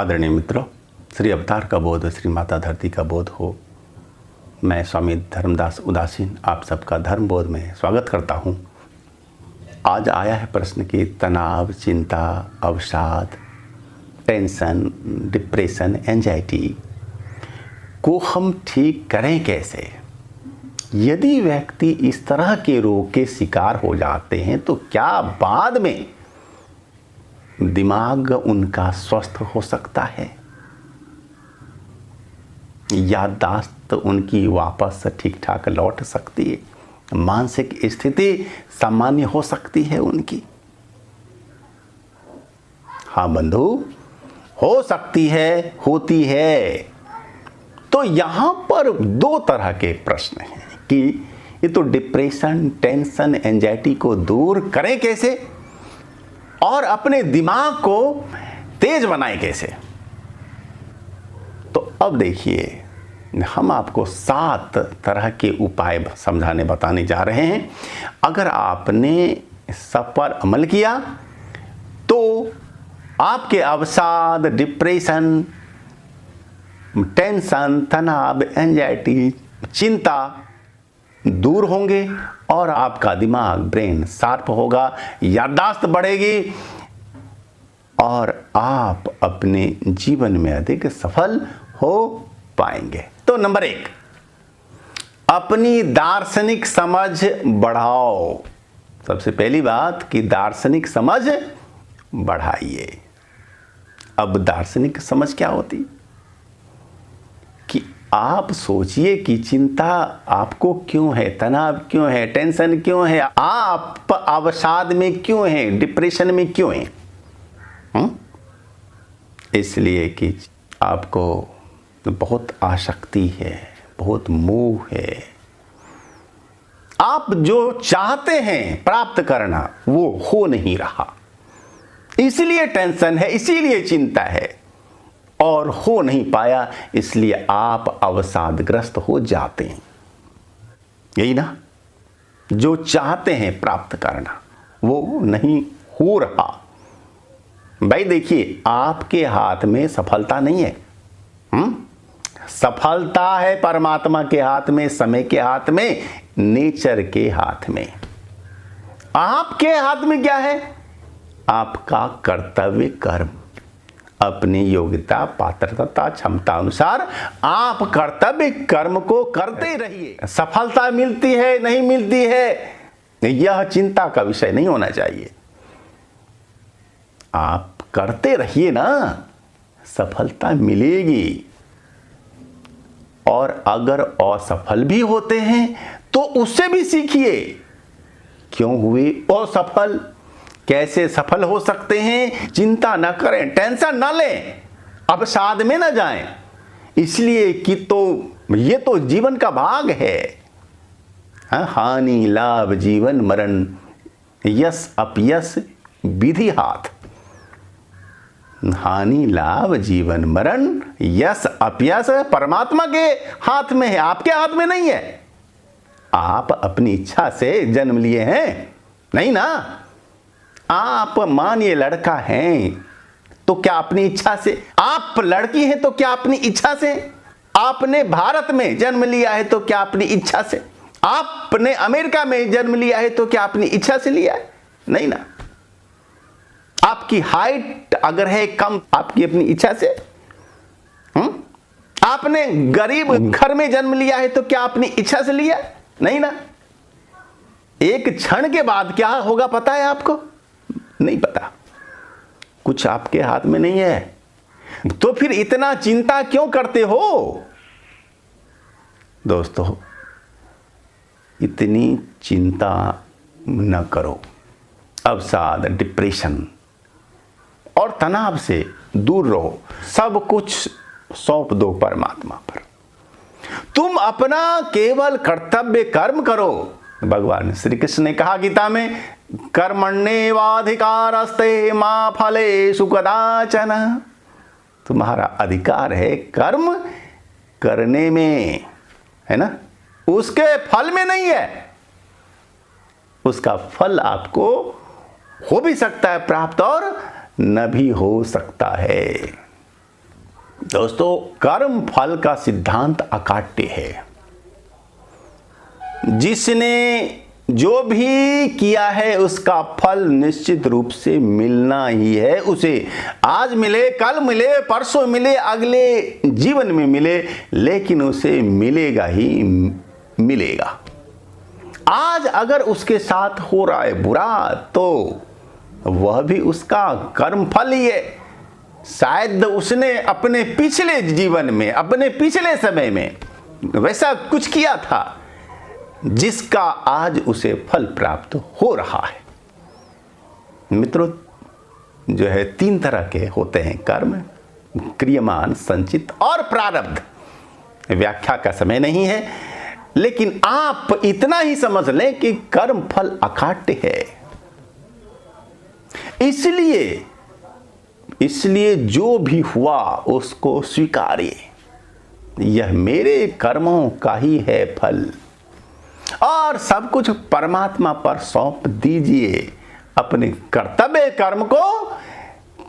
आदरणीय मित्रों, श्री अवतार का बोध, श्री माता धरती का बोध हो। मैं स्वामी धर्मदास उदासीन आप सबका धर्म बोध में स्वागत करता हूँ। आज आया है प्रश्न कि तनाव, चिंता, अवसाद, टेंशन, डिप्रेशन, एंजाइटी को हम ठीक करें कैसे। यदि व्यक्ति इस तरह के रोग के शिकार हो जाते हैं तो क्या बाद में दिमाग उनका स्वस्थ हो सकता है, याददाश्त उनकी वापस ठीक ठाक लौट सकती है, मानसिक स्थिति सामान्य हो सकती है उनकी। हाँ बंधु, हो सकती है, होती है। तो यहां पर दो तरह के प्रश्न हैं कि ये तो डिप्रेशन, टेंशन, एंजाइटी को दूर करें कैसे और अपने दिमाग को तेज बनाए कैसे। तो अब देखिए, हम आपको 7 तरह के उपाय समझाने बताने जा रहे हैं। अगर आपने सब पर अमल किया तो आपके अवसाद, डिप्रेशन, टेंशन, तनाव, एंजाइटी, चिंता दूर होंगे और आपका दिमाग, ब्रेन शार्प होगा, याददाश्त बढ़ेगी और आप अपने जीवन में अधिक सफल हो पाएंगे। तो नंबर 1, अपनी दार्शनिक समझ बढ़ाओ। सबसे पहली बात कि दार्शनिक समझ बढ़ाइए। अब दार्शनिक समझ क्या होती कि आप सोचिए कि चिंता आपको क्यों है, तनाव क्यों है, टेंशन क्यों है, आप अवसाद में क्यों हैं, डिप्रेशन में क्यों हैं। इसलिए कि आपको बहुत आसक्ति है, बहुत मोह है। आप जो चाहते हैं प्राप्त करना वो हो नहीं रहा, इसलिए टेंशन है, इसीलिए चिंता है और हो नहीं पाया, इसलिए आप अवसादग्रस्त हो जाते हैं। यही ना, जो चाहते हैं प्राप्त करना वो नहीं हो रहा। भाई देखिए, आपके हाथ में सफलता नहीं है। सफलता है परमात्मा के हाथ में, समय के हाथ में, नेचर के हाथ में। आपके हाथ में क्या है? आपका कर्तव्य कर्म। अपनी योग्यता, पात्रता, क्षमता अनुसार आप कर्तव्य कर्म को करते रहिए। सफलता मिलती है, नहीं मिलती है, यह चिंता का विषय नहीं होना चाहिए। आप करते रहिए ना, सफलता मिलेगी। और अगर असफल भी होते हैं तो उससे भी सीखिए। क्यों हुए असफल, कैसे सफल हो सकते हैं। चिंता न करें, टेंशन न लें, अवसाद में न जाएं। इसलिए कि तो ये तो जीवन का भाग है। हानि लाभ जीवन मरण, यश अपयश विधि हाथ। हानि लाभ जीवन मरण, यश अपयश परमात्मा के हाथ में है, आपके हाथ में नहीं है। आप अपनी इच्छा से जन्म लिए हैं नहीं ना। आप मानिए लड़का हैं तो क्या अपनी इच्छा से, आप लड़की हैं तो क्या अपनी इच्छा से, आपने भारत में जन्म लिया है तो क्या अपनी इच्छा से, आपने अमेरिका में जन्म लिया है तो क्या अपनी इच्छा से लिया है? नहीं ना। आपकी हाइट अगर है कम, आपकी अपनी इच्छा से। आपने गरीब घर में जन्म लिया है तो क्या अपनी इच्छा से लिया? नहीं ना। एक क्षण के बाद क्या होगा पता है आपको? नहीं पता। कुछ आपके हाथ में नहीं है। तो फिर इतना चिंता क्यों करते हो? दोस्तों, इतनी चिंता न करो। अवसाद, डिप्रेशन और तनाव से दूर रहो। सब कुछ सौंप दो परमात्मा पर। तुम अपना केवल कर्तव्य कर्म करो। भगवान श्री कृष्ण ने कहा गीता में, कर्मण्येवाधिकारस्ते मा फलेषु कदाचन। तुम्हारा अधिकार है कर्म करने में, है ना, उसके फल में नहीं है। उसका फल आपको हो भी सकता है प्राप्त और न भी हो सकता है। दोस्तों, कर्म फल का सिद्धांत अकाट्य है। जिसने जो भी किया है उसका फल निश्चित रूप से मिलना ही है उसे। आज मिले, कल मिले, परसों मिले, अगले जीवन में मिले, लेकिन उसे मिलेगा ही मिलेगा। आज अगर उसके साथ हो रहा है बुरा तो वह भी उसका कर्म फल ही है। शायद उसने अपने पिछले जीवन में, अपने पिछले समय में वैसा कुछ किया था जिसका आज उसे फल प्राप्त हो रहा है। मित्रों, जो है 3 तरह के होते हैं कर्म, क्रियमान, संचित और प्रारब्ध। व्याख्या का समय नहीं है, लेकिन आप इतना ही समझ लें कि कर्म फल अकाट्य है। इसलिए जो भी हुआ उसको स्वीकारिए। यह मेरे कर्मों का ही है फल, और सब कुछ परमात्मा पर सौंप दीजिए। अपने कर्तव्य कर्म को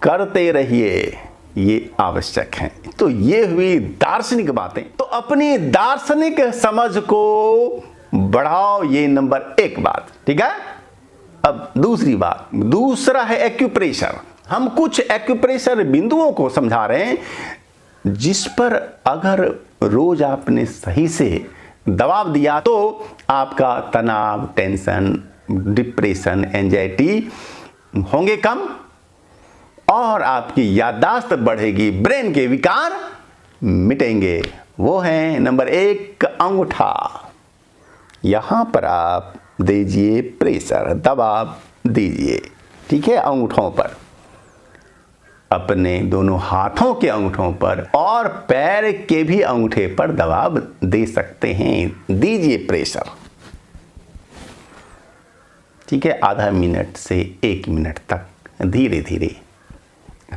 करते रहिए, ये आवश्यक है। तो ये हुई दार्शनिक बातें। तो अपनी दार्शनिक समझ को बढ़ाओ, ये नंबर 1 बात, ठीक है। अब दूसरी बात, दूसरा है एक्यूप्रेशर। हम कुछ एक्यूप्रेशर बिंदुओं को समझा रहे हैं, जिस पर अगर रोज आपने सही से दबाव दिया तो आपका तनाव, टेंशन, डिप्रेशन, एंजाइटी होंगे कम, और आपकी याददाश्त बढ़ेगी, ब्रेन के विकार मिटेंगे। वो है नंबर 1, अंगूठा। यहां पर आप दीजिए प्रेशर, दबाव दीजिए, ठीक है, अंगूठों पर, अपने दोनों हाथों के अंगूठों पर और पैर के भी अंगूठे पर दबाव दे सकते हैं। दीजिए प्रेशर, ठीक है, आधा मिनट से 1 मिनट तक धीरे धीरे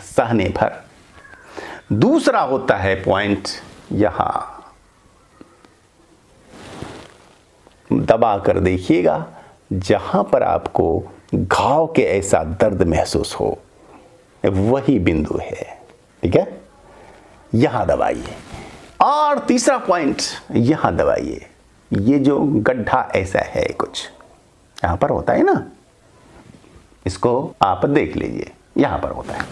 सहने भर। दूसरा होता है पॉइंट, यहां दबा कर देखिएगा, जहां पर आपको घाव के ऐसा दर्द महसूस हो, वही बिंदु है, ठीक है, यहां दबाइए। और तीसरा पॉइंट, यहां दबाइए। ये जो गड्ढा ऐसा है कुछ यहां पर होता है ना, इसको आप देख लीजिए, यहां पर होता है।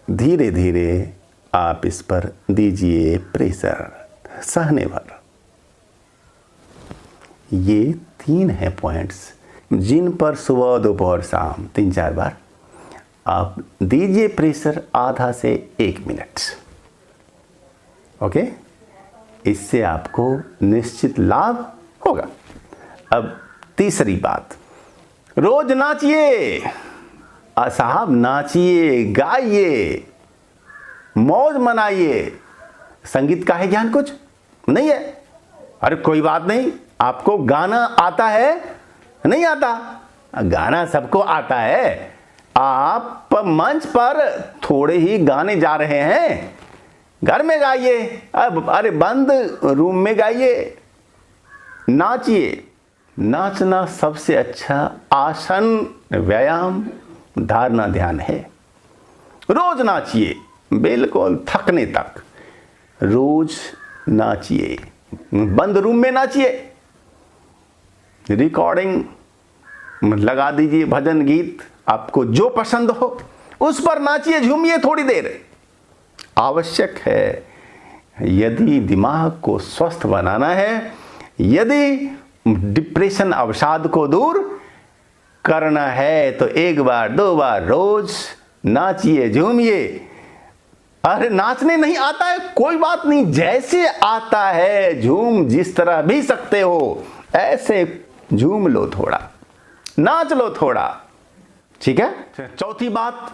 धीरे धीरे आप इस पर दीजिए प्रेशर, सहने भर। ये 3 है पॉइंट्स, जिन पर सुबह, दोपहर, शाम 3-4 बार आप दीजिए प्रेशर, आधा से 1 मिनट। ओके, इससे आपको निश्चित लाभ होगा। अब तीसरी बात, रोज नाचिए साहब, नाचिए, गाइए, मौज मनाइए। संगीत का है ज्ञान कुछ नहीं है, अरे कोई बात नहीं, आपको गाना आता है, नहीं आता, गाना सबको आता है। आप मंच पर थोड़े ही गाने जा रहे हैं, घर में गाइए, अब अरे बंद रूम में गाइए, नाचिए। नाचना सबसे अच्छा आसन, व्यायाम, धारणा, ध्यान है। रोज नाचिए, बिल्कुल थकने तक रोज नाचिए। बंद रूम में नाचिए, रिकॉर्डिंग लगा दीजिए, भजन गीत, आपको जो पसंद हो उस पर नाचिए, झूमिए थोड़ी देर। आवश्यक है, यदि दिमाग को स्वस्थ बनाना है, यदि डिप्रेशन अवसाद को दूर करना है, तो 1 बार 2 बार रोज नाचिए, झूमिए। अरे नाचने नहीं आता है, कोई बात नहीं, जैसे आता है झूम जिस तरह भी सकते हो, ऐसे झूम लो, थोड़ा नाच लो थोड़ा, ठीक है। चौथी बात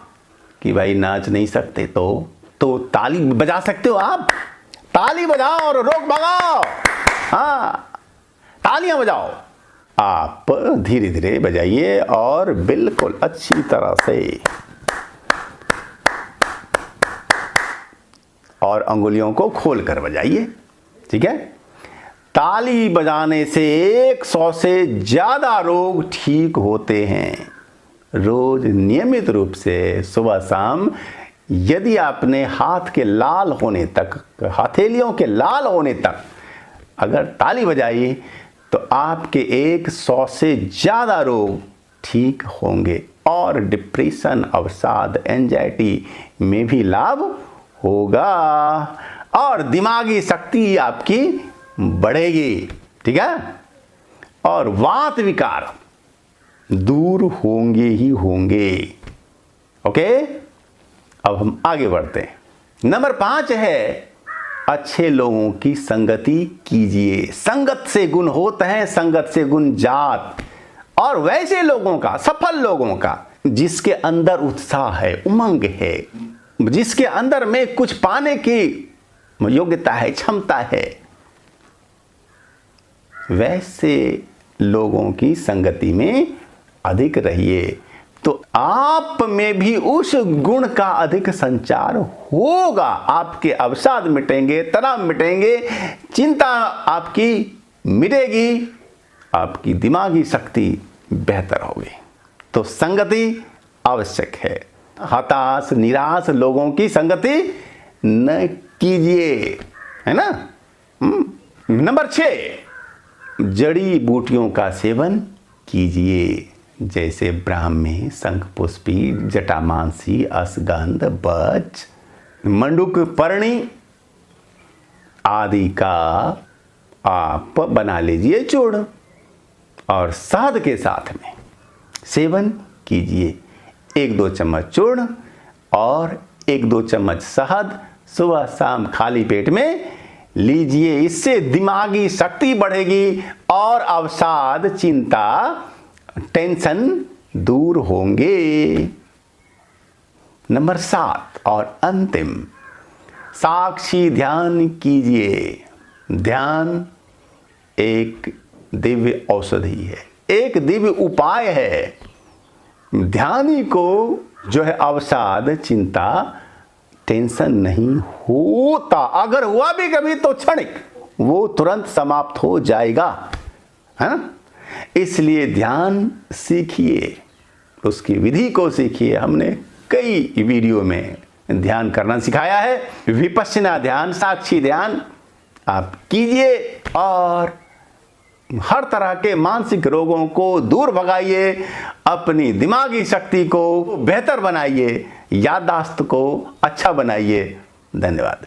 कि भाई नाच नहीं सकते तो ताली बजा सकते हो आप, ताली बजाओ और रोक भगाओ। हाँ, तालियां बजाओ, आप धीरे धीरे बजाइए और बिल्कुल अच्छी तरह से, और अंगुलियों को खोलकर बजाइए, ठीक है। ताली बजाने से 100 से ज्यादा रोग ठीक होते हैं। रोज नियमित रूप से सुबह शाम यदि आपने हाथ के लाल होने तक, हथेलियों के लाल होने तक अगर ताली बजाई तो आपके 100 से ज़्यादा रोग ठीक होंगे और डिप्रेशन, अवसाद, एंजाइटी में भी लाभ होगा और दिमागी शक्ति आपकी बढ़ेगी। ठीक है, और वात विकार दूर होंगे ही होंगे। ओके, अब हम आगे बढ़ते हैं। नंबर 5 है अच्छे लोगों की संगति कीजिए। संगत से गुण होता है, संगत से गुण जात। और वैसे लोगों का, सफल लोगों का, जिसके अंदर उत्साह है, उमंग है, जिसके अंदर में कुछ पाने की योग्यता है, क्षमता है, वैसे लोगों की संगति में अधिक रहिए तो आप में भी उस गुण का अधिक संचार होगा। आपके अवसाद मिटेंगे, तनाव मिटेंगे, चिंता आपकी मिटेगी, आपकी दिमागी शक्ति बेहतर होगी। तो संगति आवश्यक है। हताश, निराश लोगों की संगति न कीजिए, है ना। नंबर 6 जड़ी बूटियों का सेवन कीजिए, जैसे ब्राह्मी, शंखपुष्पी, जटामांसी, अश्वगंध, बच, मंडूक पर्णी आदि का आप बना लीजिए चूर्ण और शहद के साथ में सेवन कीजिए। 1-2 चम्मच चूर्ण और 1-2 चम्मच शहद सुबह शाम खाली पेट में लीजिए। इससे दिमागी शक्ति बढ़ेगी और अवसाद, चिंता, टेंशन दूर होंगे। नंबर 7 और अंतिम, साक्षी ध्यान कीजिए। ध्यान एक दिव्य औषधि है, एक दिव्य उपाय है। ध्यानी को जो है अवसाद, चिंता, टेंशन नहीं होता। अगर हुआ भी कभी तो क्षणिक, वो तुरंत समाप्त हो जाएगा, है ना। इसलिए ध्यान सीखिए, उसकी विधि को सीखिए। हमने कई वीडियो में ध्यान करना सिखाया है। विपश्यना ध्यान, साक्षी ध्यान आप कीजिए और हर तरह के मानसिक रोगों को दूर भगाइए, अपनी दिमागी शक्ति को बेहतर बनाइए, याददाश्त को अच्छा बनाइए। धन्यवाद।